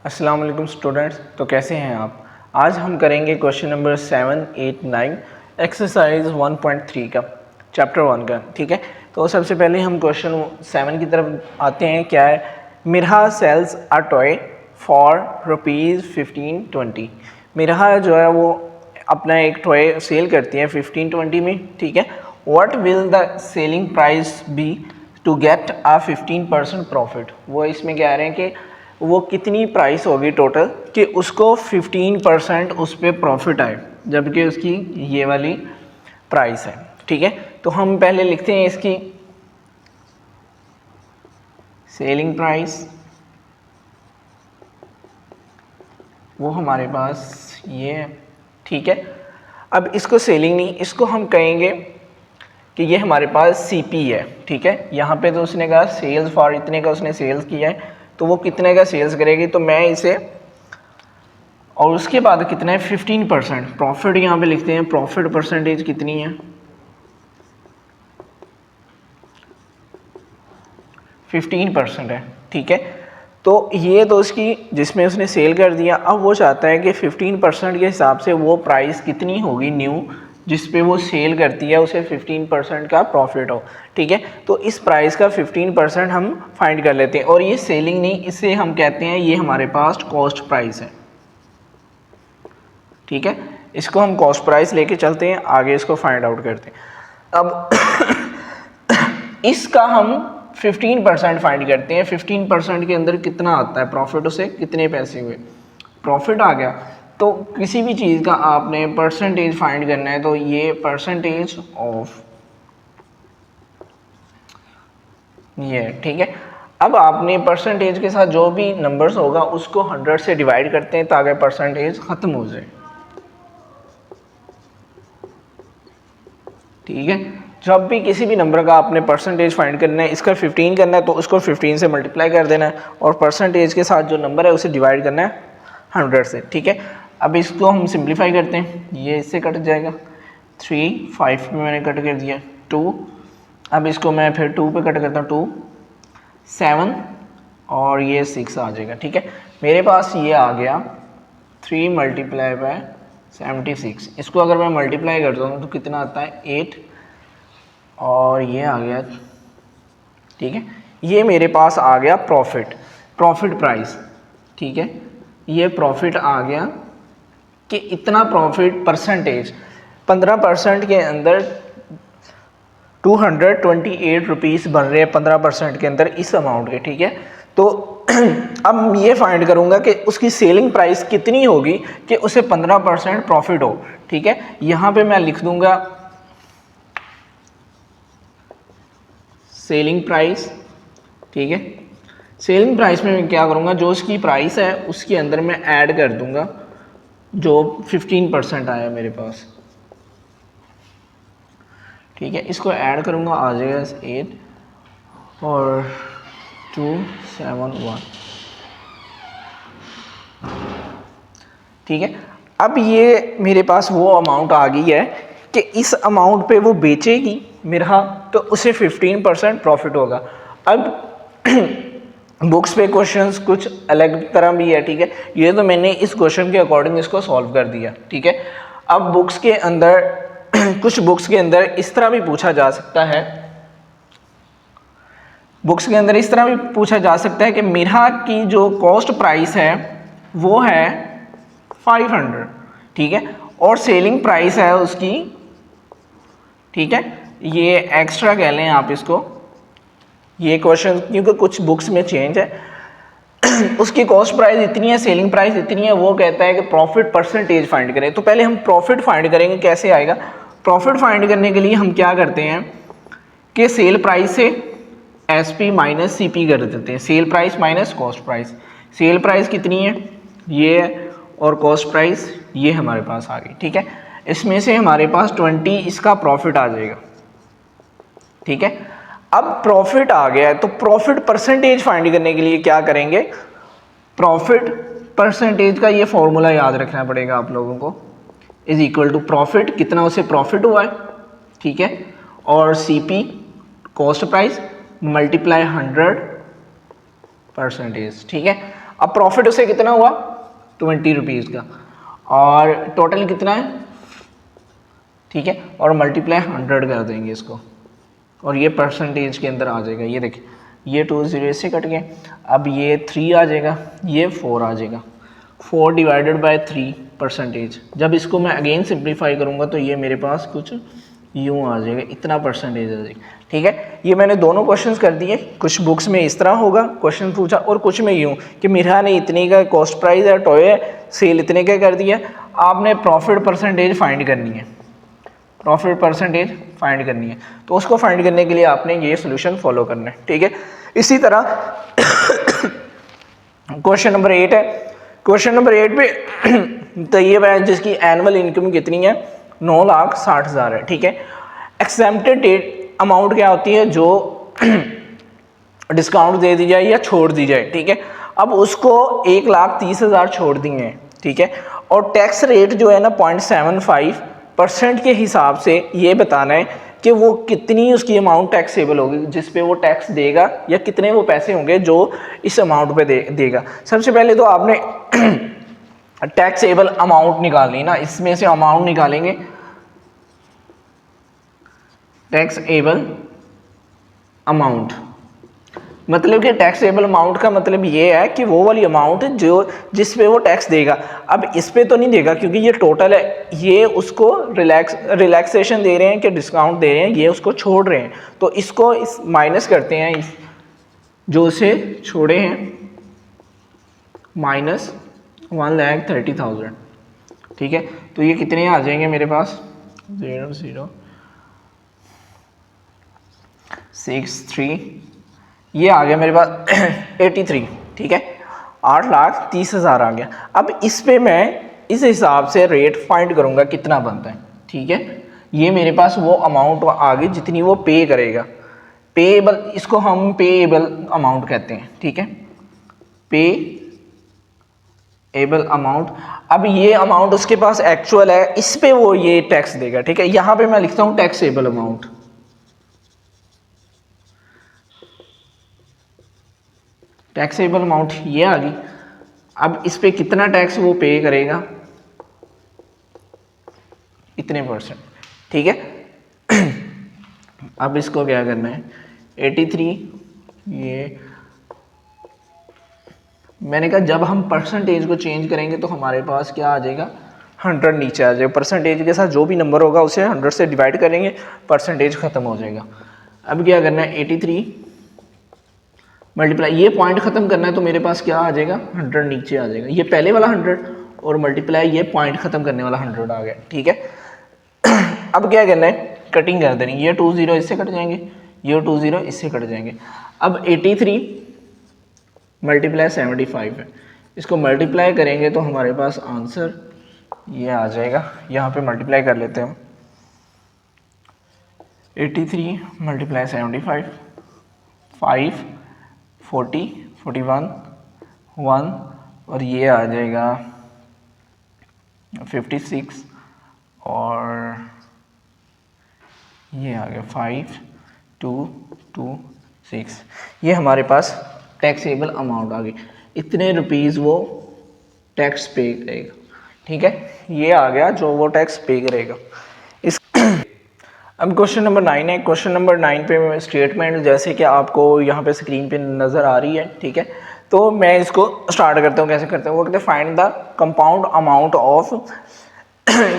अस्सलाम वालेकुम स्टूडेंट्स। तो कैसे हैं आप? आज हम करेंगे क्वेश्चन नंबर 7, 8, 9 एक्सरसाइज 1.3 का चैप्टर 1 का। ठीक है, तो सबसे पहले हम क्वेश्चन 7 की तरफ आते हैं। क्या है? मिरहा सेल्स अ टॉय फॉर ₹15-20। मिरहा जो है वो अपना एक टॉय सेल करती है 15-20 में। ठीक है, what will the selling price be to get a 15% profit. वो इसमें कह रहे हैं कि वो कितनी प्राइस होगी टोटल कि उसको 15% उस पर प्रॉफिट आए, जबकि उसकी ये वाली प्राइस है। ठीक है, तो हम पहले लिखते हैं इसकी सेलिंग प्राइस। वो हमारे पास ये है। ठीक है, अब इसको सेलिंग नहीं, इसको हम कहेंगे कि ये हमारे पास सीपी है। ठीक है, यहाँ पे तो उसने कहा सेल्स फॉर इतने का उसने सेल्स किया है, तो वो कितने का सेल्स करेगी, तो मैं इसे और उसके बाद कितना है 15% प्रॉफिट यहाँ पे लिखते हैं। प्रॉफिट परसेंटेज कितनी है? 15% है। ठीक है, तो ये तो उसकी जिसमें उसने सेल कर दिया। अब वो चाहता है कि 15% के हिसाब से वो प्राइस कितनी होगी न्यू जिस पे वो सेल करती है, उसे 15% का प्रॉफिट हो। ठीक है, तो इस प्राइस का 15% हम फाइंड कर लेते हैं। और ये सेलिंग नहीं, इसे हम कहते हैं ये हमारे पास कॉस्ट प्राइस है। ठीक है, इसको हम कॉस्ट प्राइस लेके चलते हैं आगे, इसको फाइंड आउट करते हैं। अब इसका हम 15% फाइंड करते हैं। 15% के अंदर कितना आता है प्रॉफिट, उसे कितने पैसे हुए, प्रॉफिट आ गया। तो किसी भी चीज़ का आपने परसेंटेज फाइंड करना है, तो ये परसेंटेज ऑफ ये। ठीक है, अब आपने परसेंटेज के साथ जो भी नंबर्स होगा उसको 100 से डिवाइड करते हैं ताकि परसेंटेज ख़त्म हो जाए। ठीक है, जब भी किसी भी नंबर का आपने परसेंटेज फाइंड करना है, इसका 15 करना है तो उसको 15 से मल्टीप्लाई कर देना है और परसेंटेज के साथ जो नंबर है उसे डिवाइड करना है 100 से। ठीक है, अब इसको हम सिंप्लीफाई करते हैं। ये इससे कट जाएगा 3, 5 में मैंने कट कर दिया 2। अब इसको मैं फिर 2 पे कट करता हूँ 2, 7 और ये 6 आ जाएगा। ठीक है, मेरे पास ये आ गया 3 मल्टीप्लाई बाय 76। इसको अगर मैं मल्टीप्लाई करता हूँ तो कितना आता है 8 और ये आ गया। ठीक है, ये मेरे पास आ गया प्रॉफिट प्राइस। ठीक है, ये प्रॉफिट आ गया कि इतना प्रॉफिट परसेंटेज 15% के अंदर 228 रुपीज़ बन रहे हैं 15% के अंदर इस अमाउंट के। ठीक है, तो अब ये फाइंड करूंगा कि उसकी सेलिंग प्राइस कितनी होगी कि उसे 15% प्रॉफिट हो। ठीक है, यहाँ पे मैं लिख दूंगा सेलिंग प्राइस। ठीक है, सेलिंग प्राइस में मैं क्या करूँगा, जो उसकी प्राइस है उसके अंदर मैं ऐड कर दूंगा जो 15% आया मेरे पास। ठीक है, इसको ऐड करूँगा, आ जाएगा 8 और 271। ठीक है, अब ये मेरे पास वो अमाउंट आ गई है कि इस अमाउंट पे वो बेचेगी मिरहा, तो उसे 15% प्रॉफिट होगा। अब बुक्स पे क्वेश्चंस कुछ अलग तरह भी है। ठीक है, ये तो मैंने इस क्वेश्चन के अकॉर्डिंग इसको सॉल्व कर दिया। ठीक है, अब बुक्स के अंदर कुछ बुक्स के अंदर इस तरह भी पूछा जा सकता है, बुक्स के अंदर इस तरह भी पूछा जा सकता है कि मिरहा की जो कॉस्ट प्राइस है वो है 500। ठीक है, और सेलिंग प्राइस है उसकी, ठीक है, ये एक्स्ट्रा कह लें आप इसको, ये क्वेश्चन क्योंकि कुछ बुक्स में चेंज है उसकी कॉस्ट प्राइस इतनी है, सेलिंग प्राइस इतनी है, वो कहता है कि प्रॉफिट परसेंटेज फाइंड करें। तो पहले हम प्रॉफिट फाइंड करेंगे, कैसे आएगा? प्रॉफिट फाइंड करने के लिए हम क्या करते हैं कि सेल प्राइस से एसपी माइनस सीपी कर देते हैं, sale price minus cost price. Sale price कितनी है ये है, और कॉस्ट प्राइस ये हमारे पास आ गई। ठीक है, इसमें से हमारे पास 20 इसका प्रॉफिट आ जाएगा। ठीक है, अब प्रॉफिट आ गया है तो प्रॉफिट परसेंटेज फाइंड करने के लिए क्या करेंगे, प्रॉफिट परसेंटेज का ये फॉर्मूला याद रखना पड़ेगा आप लोगों को, इज इक्वल टू प्रॉफिट, कितना उसे प्रॉफिट हुआ है। ठीक है, और सीपी कॉस्ट प्राइस मल्टीप्लाई 100%। ठीक है, अब प्रॉफिट उसे कितना हुआ 20 रुपीज़ का, और टोटल कितना है, ठीक है, और मल्टीप्लाई 100 कर देंगे इसको, और ये परसेंटेज के अंदर आ जाएगा। ये देखिए ये 20 से कट गए, अब ये 3 आ जाएगा, ये 4 आ जाएगा, 4 डिवाइडेड बाय 3 परसेंटेज। जब इसको मैं अगेन सिंप्लीफाई करूँगा तो ये मेरे पास कुछ यूँ आ जाएगा, इतना परसेंटेज आ जाएगा, ठीक है। ये मैंने दोनों क्वेश्चंस कर दिए, कुछ बुक्स में इस तरह होगा क्वेश्चन पूछा, और कुछ में यूँ कि मिरहा ने इतने का कॉस्ट प्राइस है, टॉय सेल इतने का कर दिया, आपने प्रॉफिट परसेंटेज फाइंड करनी है, प्रॉफिट परसेंटेज फाइंड करनी है, तो उसको फाइंड करने के लिए आपने ये सोल्यूशन फॉलो करना है, ठीक है। इसी तरह क्वेश्चन नंबर 8 है, क्वेश्चन नंबर 8 पे तैयब है जिसकी एनुअल इनकम कितनी है 9,60,000 है, ठीक है। एक्सेप्टेड डेट अमाउंट क्या होती है, जो डिस्काउंट दे दी जाए या छोड़ दी जाए, ठीक है। अब उसको 1,30,000 छोड़ दिए हैं, ठीक है, और टैक्स रेट जो है ना 0.75% के हिसाब से ये बताना है कि वो कितनी उसकी अमाउंट टैक्सेबल होगी जिस पे वो टैक्स देगा, या कितने वो पैसे होंगे जो इस अमाउंट पे देगा। सबसे पहले तो आपने टैक्सेबल अमाउंट निकालनी ना, इसमें से अमाउंट निकालेंगे, टैक्सेबल अमाउंट, मतलब कि टैक्सेबल अमाउंट का मतलब ये है कि वो वाली अमाउंट जो जिस पे वो टैक्स देगा। अब इस पे तो नहीं देगा क्योंकि ये टोटल है, ये उसको रिलैक्सेशन दे रहे हैं कि डिस्काउंट दे रहे हैं, ये उसको छोड़ रहे हैं, तो इसको इस माइनस करते हैं, इस जो उसे छोड़े हैं माइनस 1,30,000, ठीक है। तो ये कितने आ जाएंगे मेरे पास 0,063, ये आ गया मेरे पास 83, ठीक है, 8,30,000 आ गया। अब इस पे मैं इस हिसाब से रेट फाइंड करूंगा कितना बनता है, ठीक है। ये मेरे पास वो अमाउंट आ गई जितनी वो पे करेगा, पेएबल, इसको हम पेएबल अमाउंट कहते हैं, ठीक है, पेएबल अमाउंट। अब ये अमाउंट उसके पास एक्चुअल है, इस पे वो ये टैक्स देगा, ठीक है। यहां पे मैं लिखता हूं टैक्सेबल अमाउंट, टैक्सेबल अमाउंट ये आ गई। अब इस पे कितना टैक्स वो पे करेगा, इतने परसेंट, ठीक है। अब इसको क्या करना है 83, ये मैंने कहा जब हम परसेंटेज को चेंज करेंगे तो हमारे पास क्या आ जाएगा 100 नीचे आ जाएगा, परसेंटेज के साथ जो भी नंबर होगा उसे 100 से डिवाइड करेंगे, परसेंटेज खत्म हो जाएगा। अब क्या करना है 83 मल्टीप्लाई, ये पॉइंट खत्म करना है तो मेरे पास क्या आ जाएगा 100 नीचे आ जाएगा, ये पहले वाला 100 और मल्टीप्लाई ये पॉइंट खत्म करने वाला 100 आ गया, ठीक है। अब क्या करना है कटिंग कर देनी, ये 20 इससे कट जाएंगे, ये 20 इससे कट जाएंगे। अब 83 मल्टीप्लाई 75 है, इसको मल्टीप्लाई करेंगे तो हमारे पास आंसर ये आ जाएगा, यहाँ पे मल्टीप्लाई कर लेते हैं हम, 83 मल्टीप्लाई 75, 5 40 41 1 और ये आ जाएगा 56 और ये आ गया 5226, ये हमारे पास टैक्सेबल अमाउंट आ गई, इतने रुपीज़ वो टैक्स पे करेगा, ठीक है। ये आ गया जो वो टैक्स पे करेगा। इस अब क्वेश्चन नंबर 9 है, क्वेश्चन नंबर 9 पे स्टेटमेंट जैसे कि आपको यहाँ पे स्क्रीन पे नज़र आ रही है, ठीक है। तो मैं इसको स्टार्ट करता हूँ, कैसे करते हैं, वो कहते हैं find the compound amount of,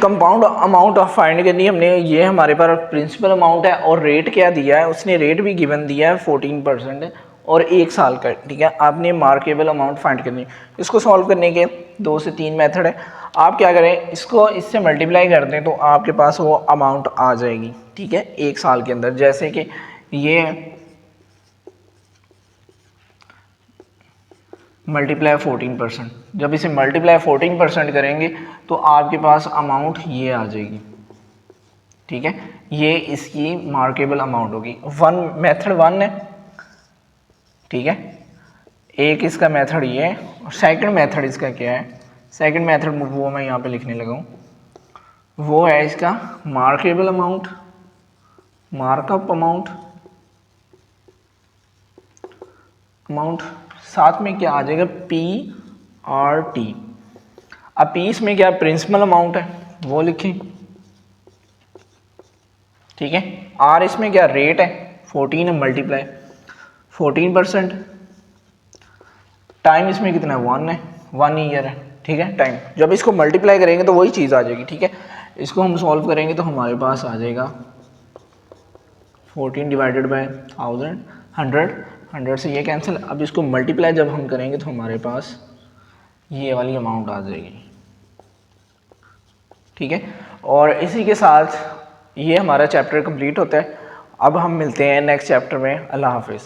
compound amount of find करनी हमने, ये हमारे पास प्रिंसिपल अमाउंट है और रेट क्या दिया है, उसने रेट भी गिवन दिया है 14% और 1 साल का, ठीक है। आपने मार्केबल अमाउंट फाइंड करनी है, इसको सॉल्व करने के 2 से 3 मेथड है। आप क्या करें, इसको इससे मल्टीप्लाई कर दें तो आपके पास वो अमाउंट आ जाएगी, ठीक है, 1 साल के अंदर। जैसे कि ये मल्टीप्लाई 14%, जब इसे मल्टीप्लाई 14% करेंगे तो आपके पास अमाउंट ये आ जाएगी, ठीक है। ये इसकी मार्केबल अमाउंट होगी। मेथड 1 है, ठीक है, एक इसका मेथड ये है, और सेकंड मेथड इसका क्या है, सेकंड मेथड वो मैं यहाँ पे लिखने लगा हूँ, वो है इसका मार्केबल अमाउंट, मार्कअप अमाउंट, साथ में क्या आ जाएगा पी आर टी। अब पी इसमें क्या प्रिंसिपल अमाउंट है वो लिखें, ठीक है। आर इसमें क्या रेट है 14 है मल्टीप्लाई 14%। टाइम इसमें कितना है 1 है, 1 ईयर है, ठीक है। टाइम जब इसको मल्टीप्लाई करेंगे तो वही चीज़ आ जाएगी, ठीक है। इसको हम सॉल्व करेंगे तो हमारे पास आ जाएगा 14 डिवाइडेड बाय 1000, 100 से ये कैंसिल। अब इसको मल्टीप्लाई जब हम करेंगे तो हमारे पास ये वाली अमाउंट आ जाएगी, ठीक है। और इसी के साथ ये हमारा चैप्टर कंप्लीट होता है। अब हम मिलते हैं नेक्स्ट चैप्टर में। अल्लाह हाफिज़।